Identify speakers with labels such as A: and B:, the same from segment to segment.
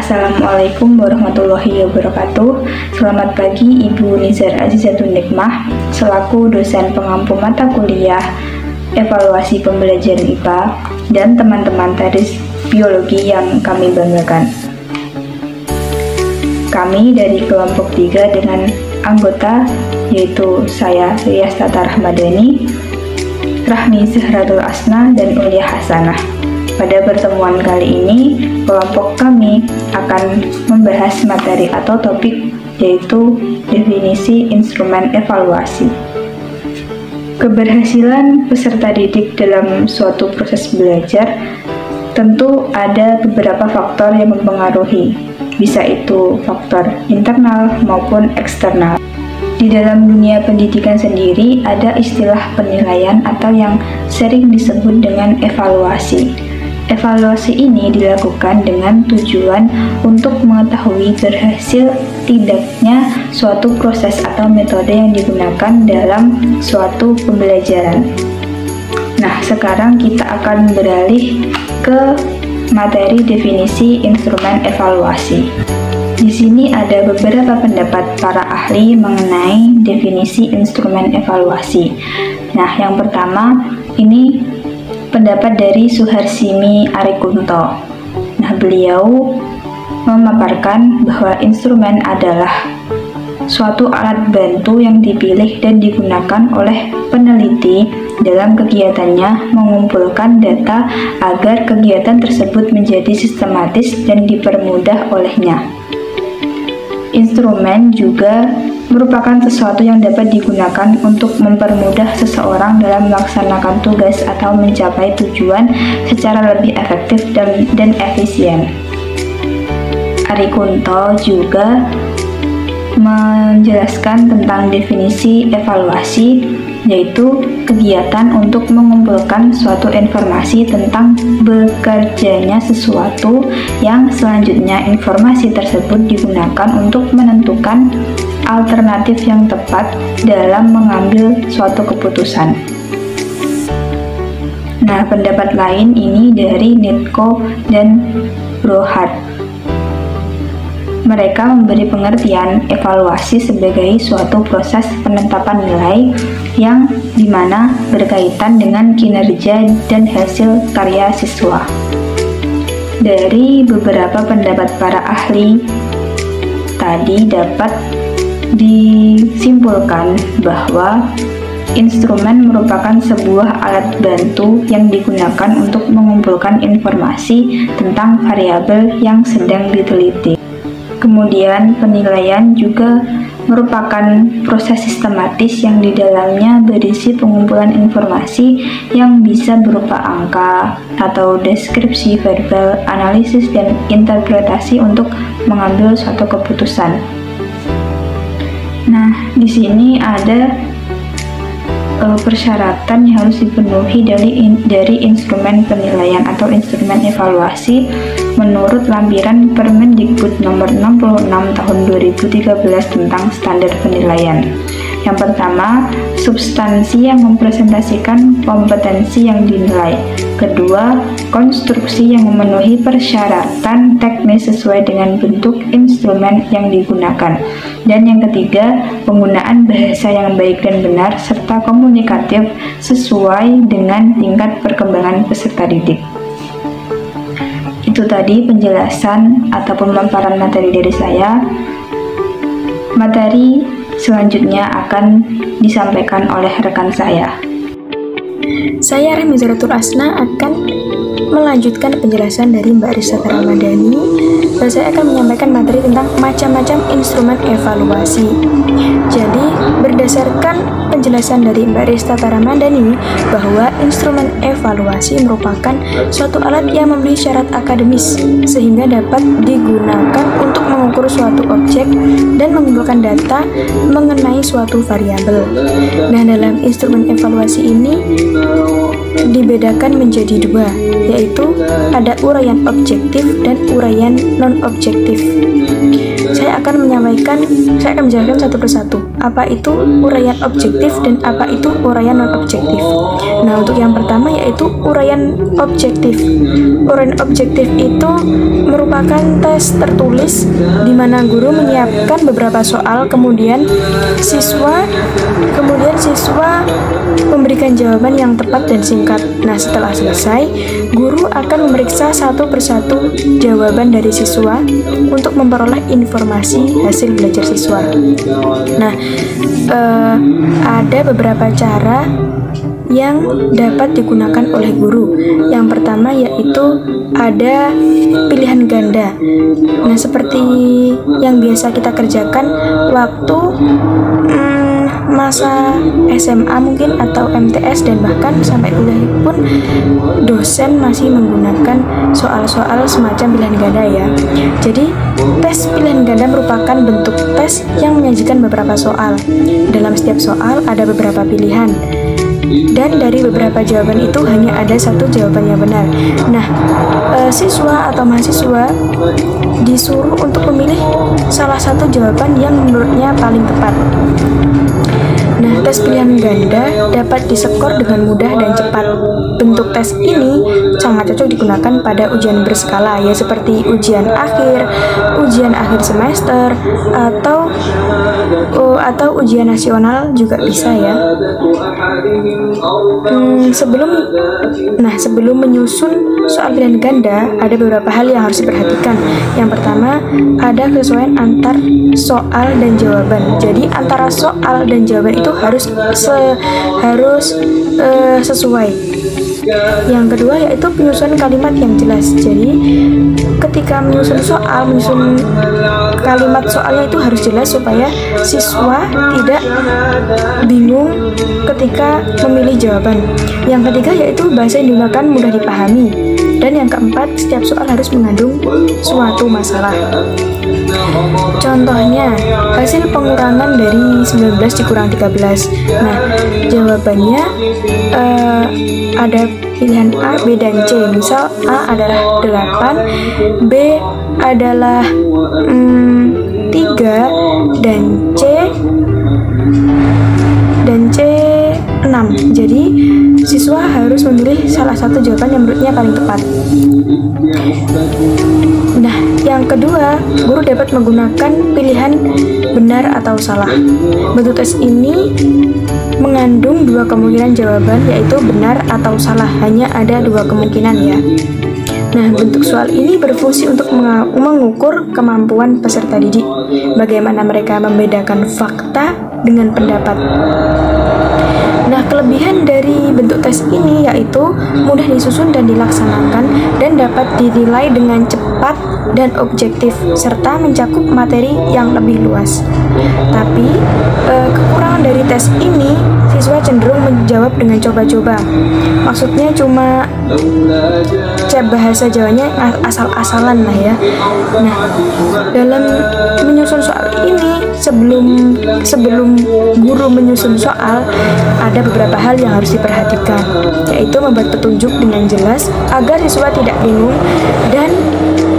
A: Assalamualaikum warahmatullahi wabarakatuh. Selamat pagi Ibu Nizar Azizatun Nikmah, selaku dosen pengampu mata kuliah evaluasi pembelajaran IPA dan teman-teman Tadris Biologi yang kami banggakan. Kami dari kelompok 3 dengan anggota yaitu saya, Rias Tata Rahmadani, Rahmi Zahratul Asna, dan Ulia Hasanah. Pada pertemuan kali ini, kelompok kami akan membahas materi atau topik yaitu definisi instrumen evaluasi. Keberhasilan peserta didik dalam suatu proses belajar tentu ada beberapa faktor yang mempengaruhi, bisa itu faktor internal maupun eksternal. Di dalam dunia pendidikan sendiri ada istilah penilaian atau yang sering disebut dengan evaluasi. Evaluasi ini dilakukan dengan tujuan untuk mengetahui berhasil tidaknya suatu proses atau metode yang digunakan dalam suatu pembelajaran. Nah, sekarang kita akan beralih ke materi definisi instrumen evaluasi. Di sini ada beberapa pendapat para ahli mengenai definisi instrumen evaluasi. Nah, yang pertama ini pendapat dari Suharsimi Arikunto. Nah, beliau memaparkan bahwa instrumen adalah suatu alat bantu yang dipilih dan digunakan oleh peneliti dalam kegiatannya mengumpulkan data agar kegiatan tersebut menjadi sistematis dan dipermudah olehnya. Instrumen juga merupakan sesuatu yang dapat digunakan untuk mempermudah seseorang dalam melaksanakan tugas atau mencapai tujuan secara lebih efektif dan efisien. Arikunto juga menjelaskan tentang definisi evaluasi, yaitu kegiatan untuk mengumpulkan suatu informasi tentang bekerjanya sesuatu yang selanjutnya informasi tersebut digunakan untuk menentukan alternatif yang tepat dalam mengambil suatu keputusan. Nah, pendapat lain ini dari Nitko dan Brohard. Mereka memberi pengertian evaluasi sebagai suatu proses penetapan nilai yang dimana berkaitan dengan kinerja dan hasil karya siswa. Dari beberapa pendapat para ahli tadi dapat disimpulkan bahwa instrumen merupakan sebuah alat bantu yang digunakan untuk mengumpulkan informasi tentang variabel yang sedang diteliti. Kemudian penilaian juga merupakan proses sistematis yang di dalamnya berisi pengumpulan informasi yang bisa berupa angka atau deskripsi verbal, analisis, dan interpretasi untuk mengambil suatu keputusan. Nah, di sini ada persyaratan yang harus dipenuhi dari instrumen penilaian atau instrumen evaluasi menurut lampiran Permendikbud nomor 66 tahun 2013 tentang standar penilaian. Yang pertama, substansi yang mempresentasikan kompetensi yang dinilai. Kedua, konstruksi yang memenuhi persyaratan teknis sesuai dengan bentuk instrumen yang digunakan. Dan yang ketiga, penggunaan bahasa yang baik dan benar serta komunikatif sesuai dengan tingkat perkembangan peserta didik. Itu tadi penjelasan atau pemaparan materi dari saya. Materi selanjutnya akan disampaikan oleh rekan saya.
B: Saya Rahmi Zahratul Asna akan melanjutkan penjelasan dari Mbak Risa Ramadhani, dan saya akan menyampaikan materi tentang macam-macam instrumen evaluasi. Jadi, berdasarkan penjelasan dari Mbak Risa Ramadhani bahwa instrumen evaluasi merupakan suatu alat yang memenuhi syarat akademis sehingga dapat digunakan untuk mengukur suatu objek dan mengumpulkan data mengenai suatu variabel. Nah, dalam instrumen evaluasi ini dibedakan menjadi dua, yaitu ada uraian objektif dan uraian non-objektif. Saya akan menjelaskan satu persatu apa itu uraian objektif dan apa itu uraian non-objektif. Nah, untuk yang pertama yaitu uraian objektif. Uraian objektif itu merupakan tes tertulis di mana guru menyiapkan beberapa soal, kemudian siswa memberikan jawaban yang tepat dan singkat. Nah, setelah selesai, guru akan memeriksa satu persatu jawaban dari siswa untuk memperoleh informasi hasil belajar siswa. Nah, ada beberapa cara yang dapat digunakan oleh guru. Yang pertama yaitu ada pilihan ganda. Nah, seperti yang biasa kita kerjakan waktu masa SMA mungkin atau MTS dan bahkan sampai kuliah pun dosen masih menggunakan soal-soal semacam pilihan ganda ya. Jadi tes pilihan ganda merupakan bentuk tes yang menyajikan beberapa soal. Dalam setiap soal ada beberapa pilihan, dan dari beberapa jawaban itu hanya ada satu jawaban yang benar. Nah, siswa atau mahasiswa disuruh untuk memilih salah satu jawaban yang menurutnya paling tepat. Nah, tes pilihan ganda dapat diskor dengan mudah dan cepat. Bentuk tes ini sangat cocok digunakan pada ujian berskala ya, seperti ujian akhir semester, atau ujian nasional juga bisa ya. Sebelum menyusun soal pilihan ganda, ada beberapa hal yang harus diperhatikan. Yang pertama, ada kesesuaian antar soal dan jawaban. Jadi antara soal dan jawaban itu harus sesuai. Yang kedua yaitu penyusunan kalimat yang jelas. Jadi ketika menyusun kalimat soalnya itu harus jelas supaya siswa tidak bingung ketika memilih jawaban. Yang ketiga yaitu bahasa yang digunakan mudah dipahami. Dan yang keempat, setiap soal harus mengandung suatu masalah. Contohnya, hasil pengurangan dari 19 dikurang 13. Nah, jawabannya ada pilihan A, B, dan C. Misal A adalah 8, B adalah 3, dan C 6. Jadi siswa harus memilih salah satu jawaban yang menurutnya paling tepat. Nah, yang kedua, guru dapat menggunakan pilihan benar atau salah. Bentuk tes ini mengandung dua kemungkinan jawaban, yaitu benar atau salah. Hanya ada dua kemungkinan ya. Nah, bentuk soal ini berfungsi untuk mengukur kemampuan peserta didik, bagaimana mereka membedakan fakta dengan pendapat. Nah, kelebihan dari bentuk tes ini yaitu mudah disusun dan dilaksanakan dan dapat dinilai dengan cepat dan objektif serta mencakup materi yang lebih luas. Tapi kekurangan dari tes ini, siswa cenderung menjawab dengan coba-coba. Maksudnya cuma bahasa Jawanya asal-asalan lah ya. Nah, dalam menyusun soal ini, sebelum guru menyusun soal, ada beberapa hal yang harus diperhatikan, yaitu membuat petunjuk dengan jelas agar siswa tidak bingung, dan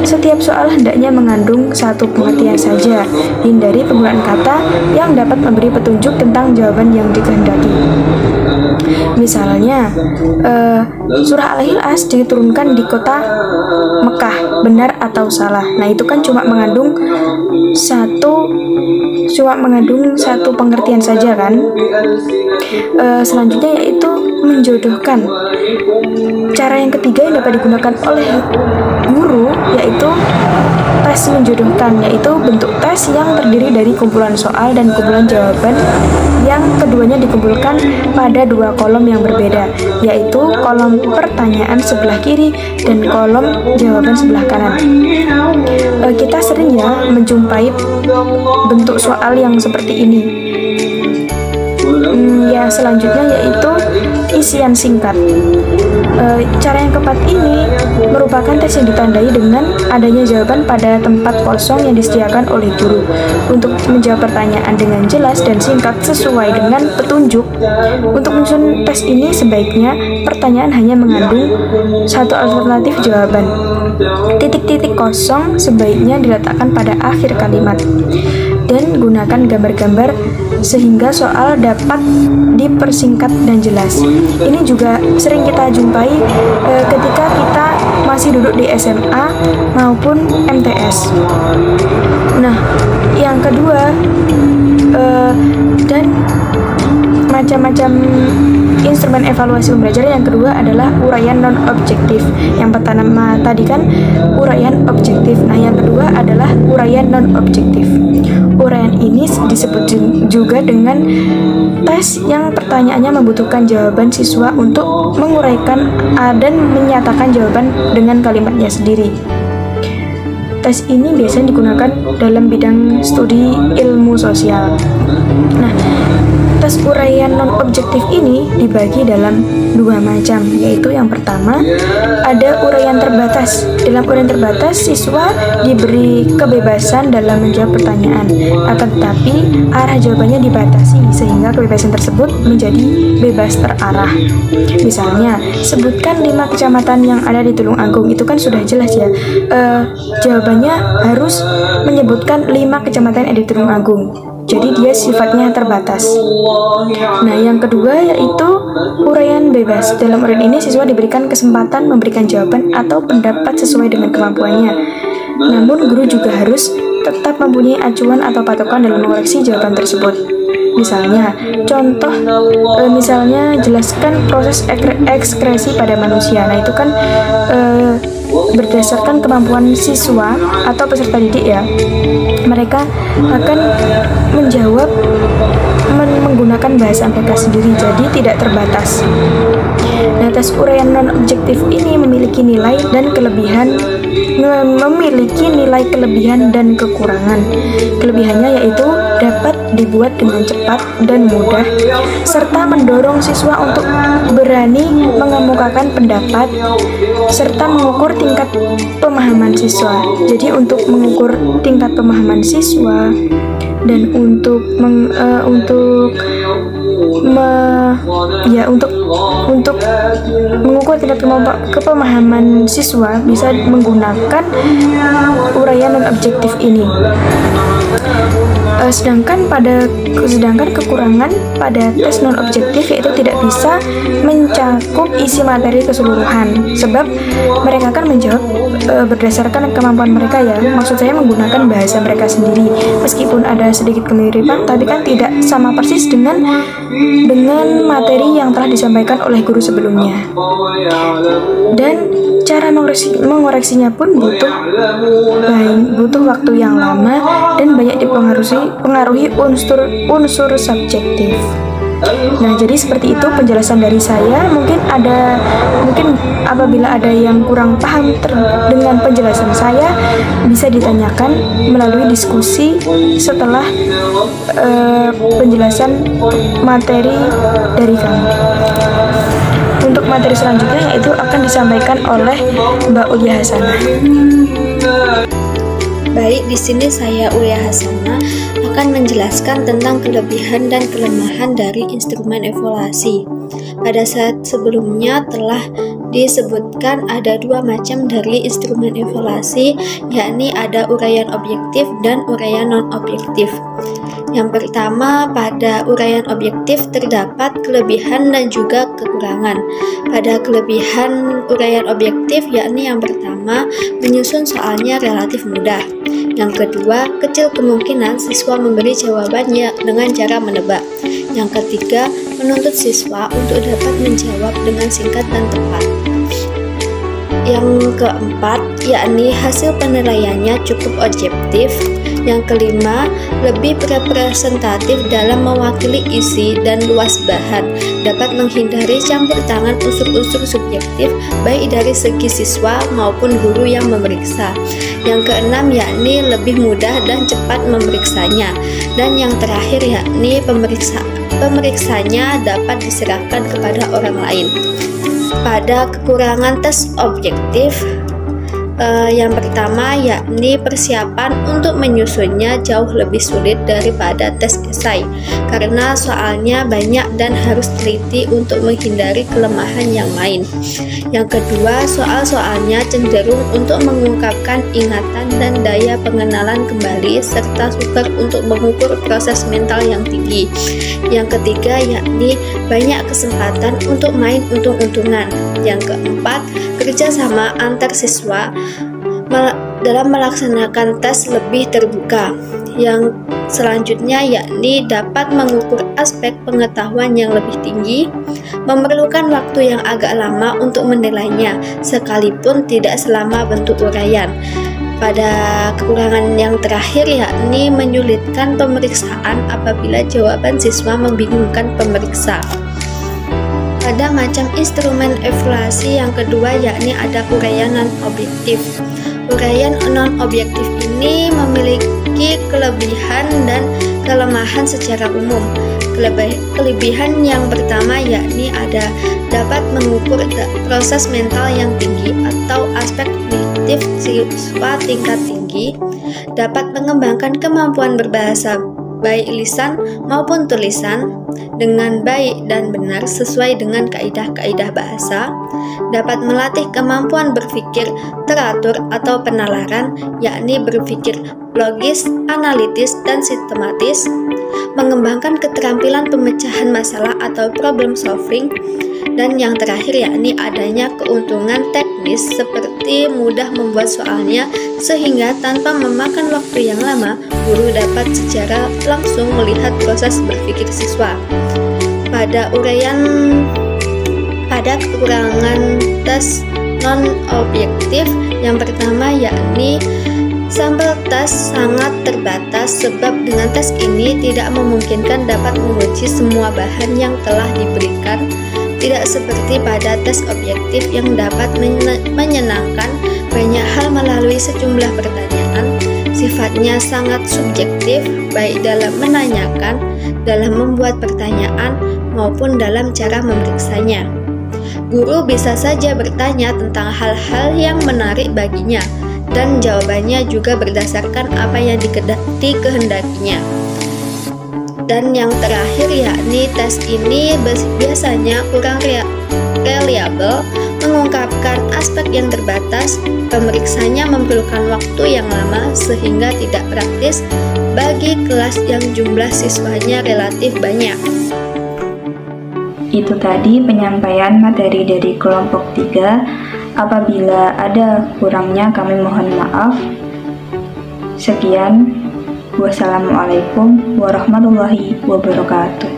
B: setiap soal hendaknya mengandung satu pengertian saja. Hindari penggunaan kata yang dapat memberi petunjuk tentang jawaban yang dikehendaki. Misalnya, surah Al-Ikhlas diturunkan di kota Mekah, benar atau salah. Nah, itu kan cuma mengandung satu pengertian saja kan. Selanjutnya yaitu menjodohkan. Cara yang ketiga yang dapat digunakan oleh guru yaitu tes menjodohkan, yaitu bentuk tes yang terdiri dari kumpulan soal dan kumpulan jawaban yang keduanya dikumpulkan pada dua kolom yang berbeda, yaitu kolom pertanyaan sebelah kiri dan kolom jawaban sebelah kanan. Kita sering ya menjumpai bentuk soal yang seperti ini. Yang selanjutnya yaitu isian singkat. Cara yang keempat ini merupakan tes yang ditandai dengan adanya jawaban pada tempat kosong yang disediakan oleh guru. Untuk menjawab pertanyaan dengan jelas dan singkat sesuai dengan petunjuk, untuk menyusun tes ini sebaiknya pertanyaan hanya mengandung satu alternatif jawaban. Titik-titik kosong sebaiknya diletakkan pada akhir kalimat, dan gunakan gambar-gambar sehingga soal dapat dipersingkat dan jelas. Ini juga sering kita jumpai ketika kita masih duduk di SMA maupun MTS. Nah, yang kedua, dan macam-macam instrumen evaluasi pembelajaran yang kedua adalah uraian non-objektif. Yang pertama tadi kan uraian objektif. Nah, yang kedua adalah uraian non-objektif. Uraian ini disebut juga dengan tes yang pertanyaannya membutuhkan jawaban siswa untuk menguraikan dan menyatakan jawaban dengan kalimatnya sendiri. Tes ini biasanya digunakan dalam bidang studi ilmu sosial. Nah, tes uraian non-objektif ini dibagi dalam dua macam, yaitu yang pertama ada uraian terbatas. Dalam uraian terbatas, siswa diberi kebebasan dalam menjawab pertanyaan, akan tetapi arah jawabannya dibatasi sehingga kebebasan tersebut menjadi bebas terarah. Misalnya, sebutkan 5 kecamatan yang ada di Tulungagung. Itu kan sudah jelas ya. Jawabannya harus menyebutkan 5 kecamatan yang ada di Tulungagung. Jadi dia sifatnya terbatas. Nah, yang kedua yaitu uraian bebas. Dalam uraian ini siswa diberikan kesempatan memberikan jawaban atau pendapat sesuai dengan kemampuannya. Namun guru juga harus tetap mempunyai acuan atau patokan dalam mengoreksi jawaban tersebut. Misalnya, contoh misalnya jelaskan proses ekskresi pada manusia. Nah, itu kan berdasarkan kemampuan siswa atau peserta didik ya. Mereka akan menjawab menggunakan bahasa mereka sendiri, jadi tidak terbatas. Nah, tes uraian non-objektif ini memiliki nilai kelebihan dan kekurangan. Kelebihannya yaitu dapat dibuat dengan cepat dan mudah, serta mendorong siswa untuk berani mengemukakan pendapat, serta mengukur tingkat pemahaman siswa. Jadi untuk mengukur tingkat pemahaman siswa dan untuk mengukur tingkat kepemahaman siswa bisa menggunakan uraian non-objektif ini. Sedangkan kekurangan pada tes non-objektif yaitu tidak bisa mencakup isi materi keseluruhan, sebab mereka akan menjawab berdasarkan kemampuan mereka ya. Maksud saya menggunakan bahasa mereka sendiri. Meskipun ada sedikit kemiripan, tapi kan tidak sama persis dengan materi yang telah disampaikan oleh guru sebelumnya. Dan cara mengoreksinya pun butuh waktu yang lama dan banyak dipengaruhi unsur subjektif. Nah, jadi seperti itu penjelasan dari saya. Mungkin apabila ada yang kurang paham dengan penjelasan saya, bisa ditanyakan melalui diskusi setelah penjelasan materi dari kami. Untuk materi selanjutnya yaitu akan disampaikan oleh Mbak Ulia Hasanah.
C: Baik, di sini saya Ulia Hasanah akan menjelaskan tentang kelebihan dan kelemahan dari instrumen evaluasi. Pada saat sebelumnya telah disebutkan ada dua macam dari instrumen evaluasi, yakni ada uraian objektif dan uraian non-objektif. Yang pertama, pada uraian objektif terdapat kelebihan dan juga kekurangan. Pada kelebihan uraian objektif, yakni yang pertama, menyusun soalnya relatif mudah. Yang kedua, kecil kemungkinan siswa memberi jawabannya dengan cara menebak. Yang ketiga, menuntut siswa untuk dapat menjawab dengan singkat dan tepat. Yang keempat, yakni hasil penilaiannya cukup objektif. Yang kelima, lebih representatif dalam mewakili isi dan luas bahan, dapat menghindari campur tangan unsur-unsur subjektif baik dari segi siswa maupun guru yang memeriksa. Yang keenam, yakni lebih mudah dan cepat memeriksanya. Dan yang terakhir, yakni pemeriksanya dapat diserahkan kepada orang lain. Pada kekurangan tes objektif, yang pertama yakni persiapan untuk menyusunnya jauh lebih sulit daripada tes esai karena soalnya banyak dan harus teliti untuk menghindari kelemahan yang lain. Yang kedua, soal-soalnya cenderung untuk mengungkapkan ingatan dan daya pengenalan kembali serta sukar untuk mengukur proses mental yang tinggi. Yang ketiga yakni banyak kesempatan untuk main untung-untungan. Yang keempat, kerjasama antar siswa dalam melaksanakan tes lebih terbuka. Yang selanjutnya yakni dapat mengukur aspek pengetahuan yang lebih tinggi, memerlukan waktu yang agak lama untuk menilainya, sekalipun tidak selama bentuk uraian. Pada kekurangan yang terakhir yakni menyulitkan pemeriksaan apabila jawaban siswa membingungkan pemeriksa. Pada macam instrumen evaluasi yang kedua yakni ada uraian non-objektif. Uraian non-objektif ini memiliki kelebihan dan kelemahan secara umum. Kelebihan yang pertama yakni ada dapat mengukur proses mental yang tinggi atau aspek kognitif siswa tingkat tinggi, dapat mengembangkan kemampuan berbahasa baik lisan maupun tulisan dengan baik dan benar sesuai dengan kaidah-kaidah bahasa, dapat melatih kemampuan berpikir teratur atau penalaran, yakni berpikir logis, analitis, dan sistematis, mengembangkan keterampilan pemecahan masalah atau problem solving, dan yang terakhir yakni adanya keuntungan teknis seperti mudah membuat soalnya sehingga tanpa memakan waktu yang lama, guru dapat secara langsung melihat proses berpikir siswa. Pada kekurangan tes non-objektif yang pertama yakni sampel tes sangat terbatas sebab dengan tes ini tidak memungkinkan dapat menguji semua bahan yang telah diberikan, tidak seperti pada tes objektif yang dapat menyenangkan banyak hal melalui sejumlah pertanyaan. Sifatnya sangat subjektif baik dalam menanyakan, dalam membuat pertanyaan, maupun dalam cara memeriksanya. Guru bisa saja bertanya tentang hal-hal yang menarik baginya, dan jawabannya juga berdasarkan apa yang dikehendakinya. Dan yang terakhir yakni tes ini biasanya kurang reliable, mengungkapkan aspek yang terbatas, pemeriksanya memerlukan waktu yang lama sehingga tidak praktis bagi kelas yang jumlah siswanya relatif banyak.
A: Itu tadi penyampaian materi dari kelompok 3. Apabila ada kurangnya kami mohon maaf. Sekian. Wassalamualaikum warahmatullahi wabarakatuh.